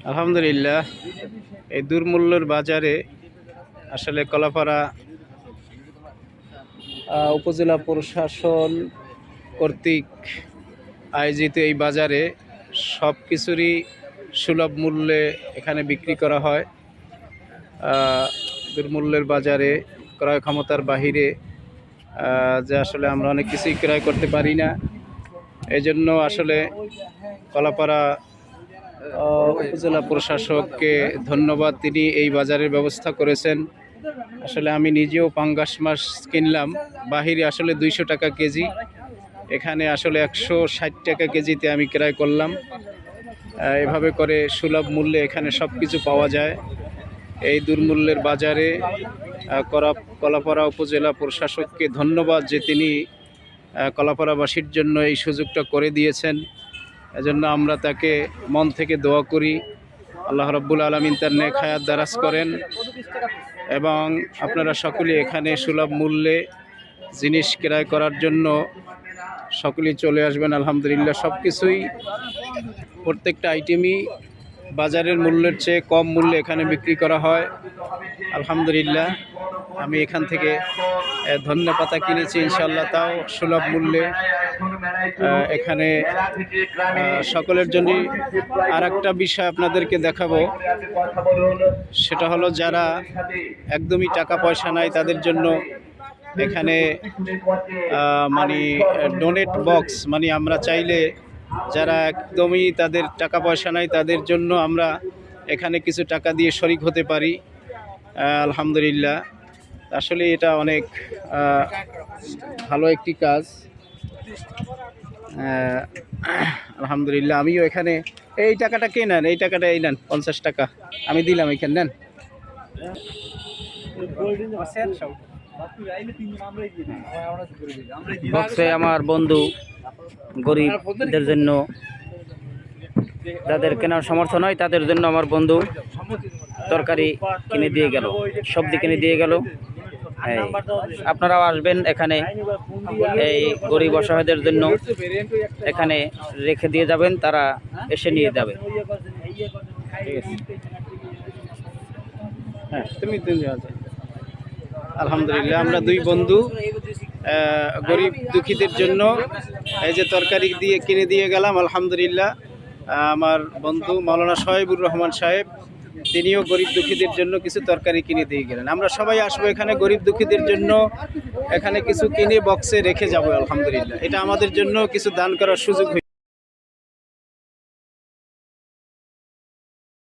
আলহামদুলিল্লাহ, এই দুর্মূল্যর বাজারে আসলে কলাপাড়া উপজেলা প্রশাসন কর্তৃক আয়োজিত এই বাজারে সব কিছুরই সুলভ মূল্যে এখানে বিক্রি করা হয়। দুর্মূল্যের বাজারে ক্রয় ক্ষমতার বাহিরে যে আসলে আমরা অনেক কিছুই ক্রয় করতে পারি না। এই জন্য আসলে কলাপাড়া উপজেলা প্রশাসককে ধন্যবাদ, তিনি এই বাজারের ব্যবস্থা করেছেন। আসলে আমি নিজেও পাঙ্গাস মাছ কিনলাম, বাহিরে আসলে 200 টাকা কেজি, এখানে আসলে 160 টাকা কেজিতে আমি ক্রয় করলাম। এভাবে করে সুলভ মূল্যে এখানে সব কিছু পাওয়া যায়। এই দুর্মূল্যের বাজারে কলাপাড়া উপজেলা প্রশাসককে ধন্যবাদ যে তিনি কলাপাড়াবাসীর জন্য এই সুযোগটা করে দিয়েছেন। এজন্য আমরা তাকে মন থেকে দোয়া করি, আল্লাহ রাব্বুল আলামিন তার নেক হায়াত দারাজ করেন এবং আপনারা সকলে এখানে সুলভ মূল্যে জিনিস ক্রয় করার জন্য সকলেই চলে আসবেন। আলহামদুলিল্লাহ, সব কিছুই প্রত্যেকটা আইটেমই বাজারের মূল্যের চেয়ে কম মূল্যে এখানে বিক্রি করা হয়। আলহামদুলিল্লাহ, আমি এখান থেকে ধন্যপাতা কিনেছি, ইনশাল্লাহ তাও সুলভ মূল্যে। এখানে সকলের জন্যই আর একটা বিষয় আপনাদেরকে দেখাবো, সেটা হলো যারা একদমই টাকা পয়সা নাই তাদের জন্য এখানে মানে ডোনেট বক্স, মানে আমরা চাইলে যারা একদমই তাদের টাকা পয়সা নাই তাদের জন্য আমরা এখানে কিছু টাকা দিয়ে শরিক হতে পারি। আলহামদুলিল্লাহ, আসলে এটা অনেক ভালো একটি কাজ। আলহামদুলিল্লাহ, আমিও এখানে এই টাকাটা কে নেন, এই টাকাটা এই নেন, 50 টাকা আমি দিলাম, এখানে নেন। বক্সে আমার বন্ধু গরিবদের জন্য, যাদের কেনার সমর্থন হয় তাদের জন্য আমার বন্ধু তরকারি কিনে দিয়ে গেল, সবজি কিনে দিয়ে গেল। আপনারাও আসবেন এখানে, এই গরিব অসহায়দের জন্য এখানে রেখে দিয়ে যাবেন, তারা এসে নিয়ে যাবে। হ্যাঁ, তুমি আলহামদুলিল্লাহ, আমরা দুই বন্ধু গরিব দুঃখীদের জন্য এই যে তরকারি দিয়ে কিনে দিয়ে গেলাম। আলহামদুলিল্লাহ, আমার বন্ধু মাওলানা সোহাইবুর রহমান সাহেব, তিনিও গরিব দুঃখীদের জন্য কিছু তরকারি কিনে দিয়ে গেলেন। আমরা সবাই আসবো এখানে গরিব দুঃখীদের জন্য, এখানে কিছু কিনে বক্সে রেখে যাবো। আলহামদুলিল্লাহ, এটা আমাদের জন্য কিছু দান করার সুযোগ।